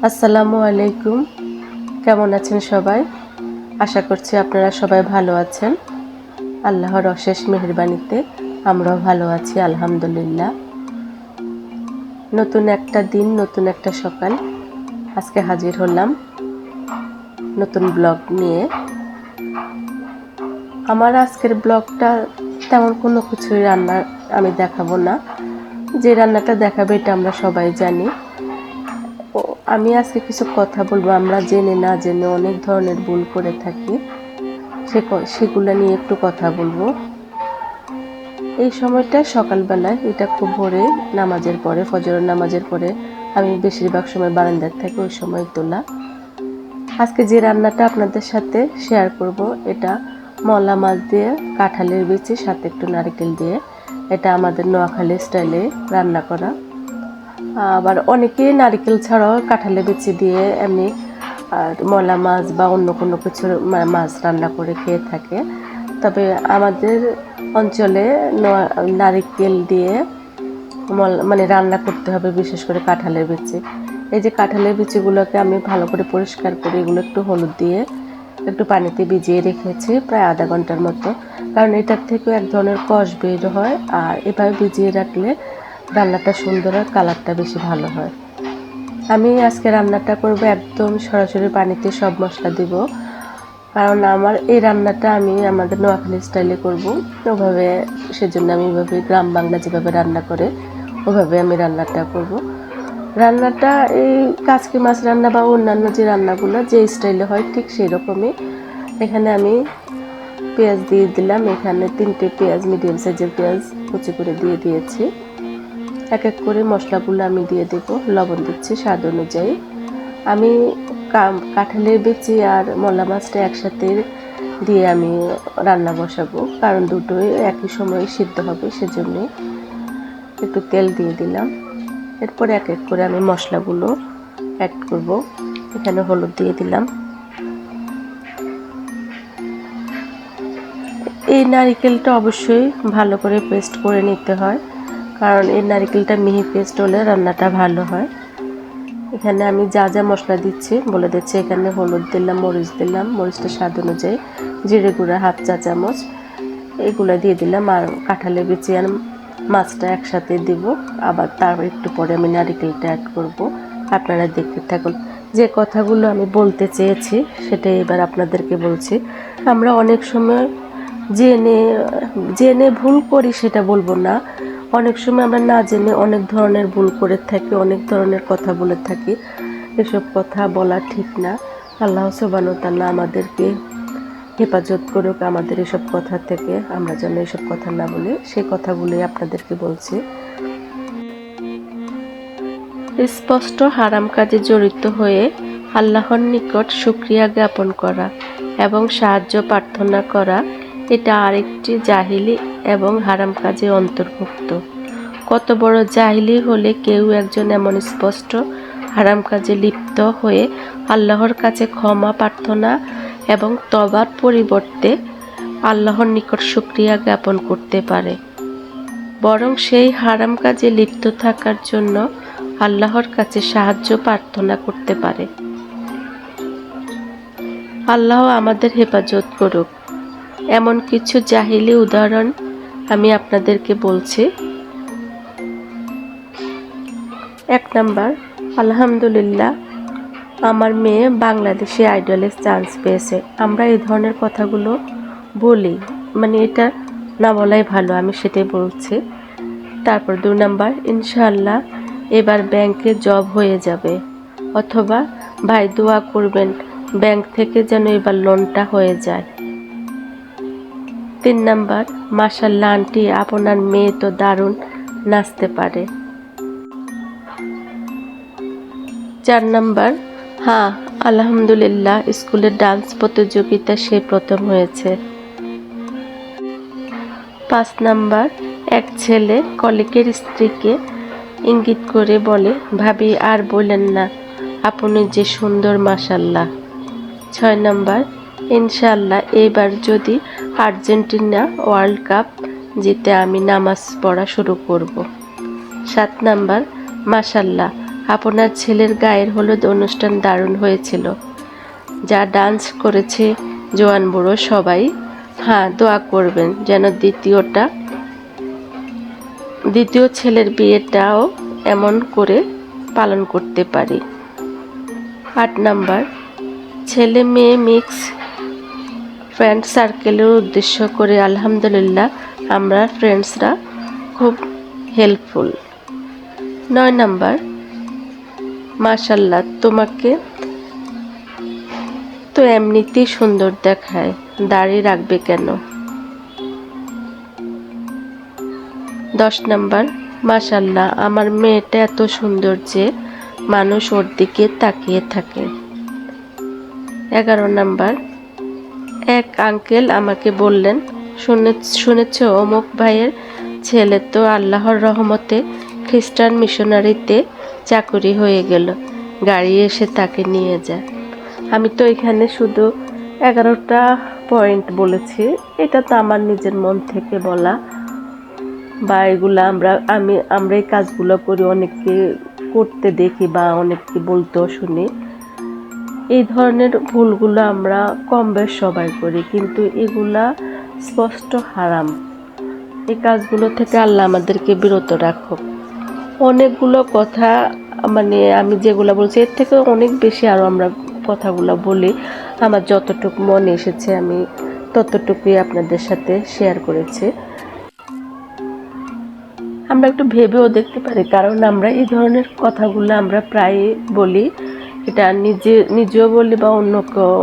আসসালামু আলাইকুম। কেমন আছেন সবাই? আশা করছি আপনারা সবাই ভালো আছেন। আল্লাহর অশেষ মেহেরবানিতে আমরাও ভালো আছি আলহামদুলিল্লাহ। নতুন একটা দিন, নতুন একটা সকাল, আজকে হাজির হলাম নতুন ব্লগ নিয়ে। আমার আজকের ব্লগটা তেমন কোনো কিছুই রান্না আমি দেখাবো না। যে রান্নাটা দেখাবে এটা আমরা সবাই জানি। আমি আজকে কিছু কথা বলবো। আমরা জেনে না জেনে অনেক ধরনের ভুল করে থাকি, সেগুলো নিয়ে একটু কথা বলবো। এই সময়টা সকালবেলায়, এটা খুব ভোরে নামাজের পরে, ফজরের নামাজের পরে আমি বেশিরভাগ সময় বারান্দায় থাকি, ওই সময় তোলা। আজকে যে রান্নাটা আপনাদের সাথে শেয়ার করব, এটা মলা মাছ দিয়ে কাঁঠালের বিচি সাথে একটু নারকেল দিয়ে, এটা আমাদের নোয়াখালী স্টাইলে রান্না করা। আবার অনেকেই নারকেল ছাড়াও কাঁঠালের বিচি দিয়ে এমনি আর মলা মাছ বা অন্য কোনো কিছু মাছ রান্না করে খেয়ে থাকে। তবে আমাদের অঞ্চলে নারকেল দিয়ে মানে রান্না করতে হবে, বিশেষ করে কাঁঠালের বিচি। এই যে কাঁঠালের বিচিগুলোকে আমি ভালো করে পরিষ্কার করে এগুলো একটু হলুদ দিয়ে একটু পানিতে ভিজিয়ে রেখেছি প্রায় আধা ঘন্টার মতো, কারণ এটার থেকেও এক ধরনের কষ বের হয়। আর এভাবে ভিজিয়ে রাখলে রান্নাটা সুন্দর আর কালারটা বেশি ভালো হয়। আমি আজকে রান্নাটা করব একদম সরাসরি পানিতে সব মশলা দিব, কারণ আমার এই রান্নাটা আমি আমাদের নোয়াখালী স্টাইলে করব ওভাবে। সেজন্য আমি ওইভাবে গ্রাম বাংলা যেভাবে রান্না করে ওভাবে আমি রান্নাটা করব। রান্নাটা এই কাচকি মাছ রান্না বা অন্যান্য যে রান্নাগুলো যে স্টাইলে হয় ঠিক সেই রকমই। এখানে আমি পেঁয়াজ দিয়ে দিলাম, এখানে 3টে পেঁয়াজ, মিডিয়াম সাইজের পেঁয়াজ কুচি করে দিয়ে দিয়েছি। এক এক করে মশলাগুলো আমি দিয়ে দেব, লবণ দিচ্ছি স্বাদ অনুযায়ী। আমি কাঁঠালের বিচি আর মলা মাছটা একসাথে দিয়ে আমি রান্না বসাবো, কারণ দুটোই একই সময়ে সিদ্ধ হবে, সেজন্যে একটু তেল দিয়ে দিলাম। এরপরে এক এক করে আমি মশলাগুলো অ্যাড করব। এখানে হলুদ দিয়ে দিলাম। এই নারকেলটা অবশ্যই ভালো করে পেস্ট করে নিতে হয়, কারণ এই নারকেলটা মিহি পেস্ট হলে রান্নাটা ভালো হয়। এখানে আমি যা যা মশলা দিচ্ছি বলে দিচ্ছি। এখানে হলুদ দিলাম, মরিচ দিলাম, মরিচটা স্বাদ অনুযায়ী, জিরে গুঁড়া 1/2 চা চামচ, এগুলো দিয়ে দিলাম। আর কাঁঠালের বিচি আর মাছটা একসাথে দিব। আবার তার একটু পরে আমি নারকেলটা অ্যাড করব। আপনারা দেখতে থাকুন। যে কথাগুলো আমি বলতে চেয়েছি সেটা এবার আপনাদেরকে বলছি। আমরা অনেক সময় জেনে জেনে ভুল করি, সেটা বলবো না। অনেক সময় আমরা না জেনে অনেক ধরনের ভুল করে থাকি, অনেক ধরনের কথা বলে থাকি। এসব কথা বলা ঠিক না। আল্লাহ সুবহানাহু ওয়া তাআলা আমাদেরকে হেফাজত করুক আমাদের এসব কথা থেকে, আমরা যেন এসব কথা না বলি। সেই কথাগুলোই আপনাদেরকে বলছি। স্পষ্ট হারাম কাজে জড়িত হয়ে আল্লাহর নিকট শুকরিয়া জ্ঞাপন করা এবং সাহায্য প্রার্থনা করা, এটা আরেকটি জাহিলি এবং হারাম কাজে অন্তর্ভুক্ত। কত বড় জাহিলি হলে কেউ একজন এমন স্পষ্ট হারাম কাজে লিপ্ত হয়ে আল্লাহর কাছে ক্ষমা প্রার্থনা এবং তওবার পরিবর্তে আল্লাহর নিকট শুকরিয়া জ্ঞাপন করতে পারে, বরং সেই হারাম কাজে লিপ্ত থাকার জন্য আল্লাহর কাছে সাহায্য প্রার্থনা করতে পারে। আল্লাহ আমাদের হেফাজত করুক। এমন কিছু জাহিলি উদাহরণ আমি আপনাদেরকে বলছি। 1 নাম্বার, আলহামদুলিল্লাহ আমার মেয়ে বাংলাদেশে আইডলে চান্স পেয়েছে। আমরা এই ধরনের কথাগুলো বলি, মানে এটা না বলাই ভালো, আমি সেটাই বলছি। তারপর 2 নাম্বার, ইনশাআল্লাহ এবার ব্যাংকে জব হয়ে যাবে, অথবা ভাই দোয়া করবেন ব্যাংক থেকে যেন এবার লোনটা হয়ে যায়। 3 নাম্বার, মাশাআল্লাহ আন্টি আপনার মেয়ে তো দারুণ নাচতে পারে। 4 নাম্বার, হ্যাঁ আলহামদুলিল্লাহ স্কুলের ডান্স প্রতিযোগিতা সে প্রথম হয়েছে। 5 নাম্বার, এক ছেলে কলিগের স্ত্রীকে ইঙ্গিত করে বলে, ভাবি আর বলেন না, আপনি যে সুন্দর মাশাআল্লাহ। 6 নাম্বার, ইনশাআল্লাহ এবার যদি আর্জেন্টিনা ওয়ার্ল্ড কাপ জিতে আমি নামাজ পড়া শুরু করব। 7 নাম্বার, মাশাআল্লাহ আপনার ছেলের গায়ের হলুদ অনুষ্ঠান দারুণ হয়েছিল, যা ডান্স করেছে জোয়ান বুড়ো সবাই। হ্যাঁ, দোয়া করবেন যেন দ্বিতীয় ছেলের বিয়েটাও এমন করে পালন করতে পারি। 8 নাম্বার, ছেলে মেয়ে মিক্স ফ্রেন্ড সার্কেলের উদ্দেশ্য করে আলহামদুলিল্লাহ আমরা ফ্রেন্ডসরা খুব হেল্পফুল। 9 নাম্বার, মাশাল্লাহ তোমাকে তো এমনিতেই সুন্দর দেখায়, দাড়ি রাখবে কেন? 10 নাম্বার, মাশাল্লাহ আমার মেয়েটা এত সুন্দর যে মানুষ ওর দিকে তাকিয়ে থাকে। 11 নাম্বার, এক আঙ্কেল আমাকে বললেন, শুনেছ অমুক ভাইয়ের ছেলে তো আল্লাহর রহমতে খ্রিস্টান মিশনারিতে চাকরি হয়ে গেল, গাড়ি এসে তাকে নিয়ে যায়। আমি তো এখানে শুধু 11টা পয়েন্ট বলেছি, এটা তো আমার নিজের মন থেকে বলা, বা এগুলো আমরা এই কাজগুলো করি, অনেককে করতে দেখি বা অনেককে বলতেও শুনি। এই ধরনের ভুলগুলো আমরা কম বেশ সবাই করি, কিন্তু এগুলা স্পষ্ট হারাম। এই কাজগুলো থেকে আল্লাহ আমাদেরকে বিরত রাখুক। অনেকগুলো কথা আমি যেগুলো বলছি এর থেকে অনেক বেশি আরও আমরা কথাগুলো বলি। আমার যতটুকু মনে এসেছে আমি ততটুকুই আপনাদের সাথে শেয়ার করেছি। আমরা একটু ভেবেও দেখতে পারি, কারণ আমরা এই ধরনের কথাগুলো আমরা প্রায় বলি, এটা নিজেও বলি বা অন্যকেও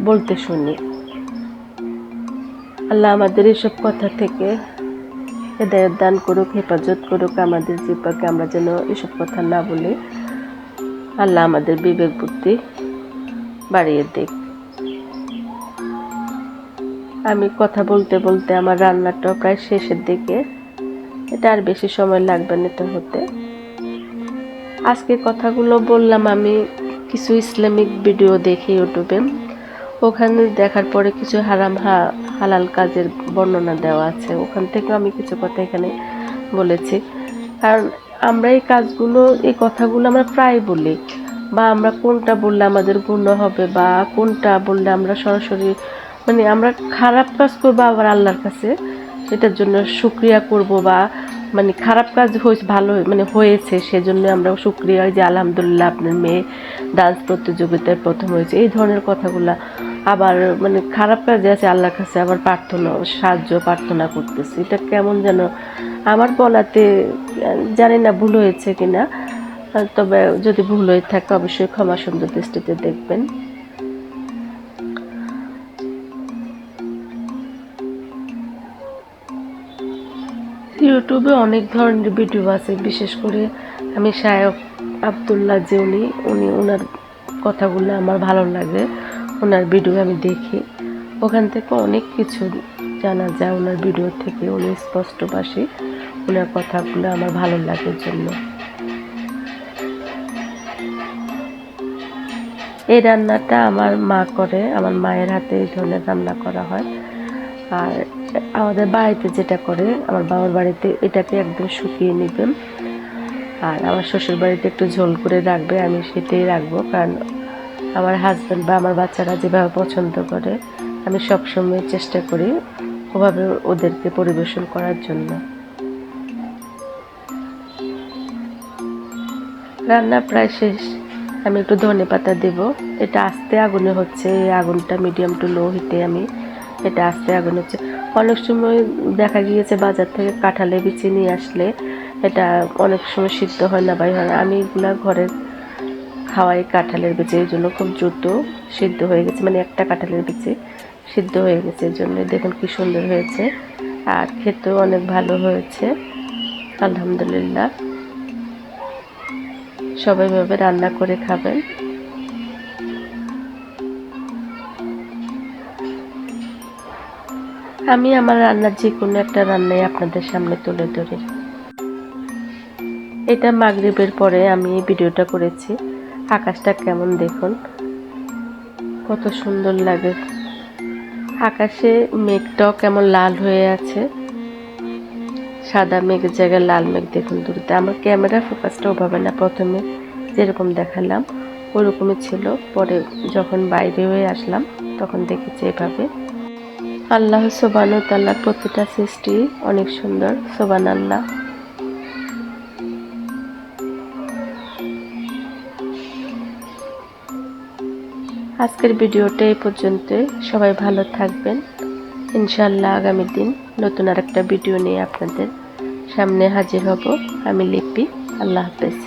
বলতে শুনি। আল্লাহ আমাদের এসব কথা থেকে হেদায়েত দান করুক, হেফাজত করুক আমাদের জিহ্বাকে, আমরা যেন এসব কথা না বলি। আল্লাহ আমাদের বিবেক বুদ্ধি বাড়িয়ে দিক। আমি কথা বলতে বলতে আমার রান্নাটাও প্রায় শেষের দিকে, এটা আর বেশি সময় লাগবে না এটা হতে। আজকে কথাগুলো বললাম আমি কিছু ইসলামিক ভিডিও দেখি ইউটিউবে, ওখানে দেখার পরে কিছু হালাল কাজের বর্ণনা দেওয়া আছে, ওখান থেকে আমি কিছু কথা এখানে বলেছি। কারণ আমরা এই কথাগুলো আমরা প্রায় বলি, বা আমরা কোনটা বললে আমাদের গুনাহ হবে বা কোনটা বললে আমরা সরাসরি আমরা খারাপ কাজ করবো আবার আল্লাহর কাছে এটার জন্য শুকরিয়া করব, বা খারাপ কাজ ভালো হয়েছে সেজন্য আমরা শুকরিয়া, যে আলহামদুলিল্লাহ আপনার মেয়ে ডান্স প্রতিযোগিতায় প্রথম হয়েছে, এই ধরনের কথাগুলা। আবার খারাপ কাজে আছে আল্লাহর কাছে আবার সাহায্য প্রার্থনা করতেছি, এটা কেমন যেন আমার বলাতে, জানি না ভুল হয়েছে কিনা, তবে যদি ভুল হয়ে থাকে অবশ্যই ক্ষমা সুন্দর দৃষ্টিতে দেখবেন। ইউটিউবে অনেক ধরনের ভিডিও আছে, বিশেষ করে আমি শায়খ আব্দুল্লাহ যে উনি ওনার কথাগুলো আমার ভালো লাগে, ওনার ভিডিও আমি দেখি, ওখান থেকে অনেক কিছু জানা যায় ওনার ভিডিও থেকে। উনি স্পষ্টভাষী, ওনার কথাগুলো আমার ভালো লাগে জন্য। এই রান্নাটা আমার মা করে, আমার মায়ের হাতে এই ধরনের রান্না করা হয়। আর আমাদের বাড়িতে যেটা করে, আমার বাবার বাড়িতে এটাকে একদম শুকিয়ে নেবেন, আর আমার শ্বশুর বাড়িতে একটু ঝোল করে রাখবে, আমি সেটাই রাখবো, কারণ আমার হাজব্যান্ড বা আমার বাচ্চারা যেভাবে পছন্দ করে আমি সবসময় চেষ্টা করি ওভাবে ওদেরকে পরিবেশন করার জন্য। রান্না প্রায় শেষ, আমি একটু ধনেপাতা দেব। এটা আস্তে আগুনে হচ্ছে, এই আগুনটা মিডিয়াম টু লো হিটে আমি এটা আস্তে আগুন হচ্ছে। অনেক সময় দেখা গিয়েছে বাজার থেকে কাঁঠালের বিচি নিয়ে আসলে এটা অনেক সময় সিদ্ধ হয় না, ভাই হয়। আমি এগুলা ঘরে খাওয়াই কাঁঠালের বিচি, এই জন্য খুব দ্রুত সিদ্ধ হয়ে গেছে, একটা কাঁঠালের বিচি সিদ্ধ হয়ে গেছে, এই জন্য দেখুন কি সুন্দর হয়েছে, আর খেতেও অনেক ভালো হয়েছে আলহামদুলিল্লাহ। সবাই ভাবে রান্না করে খাবেন। আমি আমার রান্নার যে কোনো একটা রান্নাই আপনাদের সামনে তুলে ধরি। এটা মাগরিবের পরে আমি এই ভিডিওটা করেছি। আকাশটা কেমন দেখুন, কত সুন্দর লাগে। আকাশে মেঘটাও কেমন লাল হয়ে আছে, সাদা মেঘের জায়গায় লাল মেঘ দেখুন দূরতে। আমার ক্যামেরা ফোকাসটা ওভাবে না, প্রথমে যেরকম দেখালাম ওরকমই ছিল। পরে যখন বাইরে হয়ে আসলাম তখন দেখেছি এভাবে। আল্লাহ সুবহানাহু ওয়া তাআলার প্রতিটা সৃষ্টি অনেক সুন্দর, সুবহানাল্লাহ। আজকের ভিডিওটা এই পর্যন্ত। সবাই ভালো থাকবেন। ইনশাআল্লাহ আগামী দিন নতুন আরেকটা ভিডিও নিয়ে আপনাদের সামনে হাজির হব। আমি লিপি। আল্লাহ হাফেজ।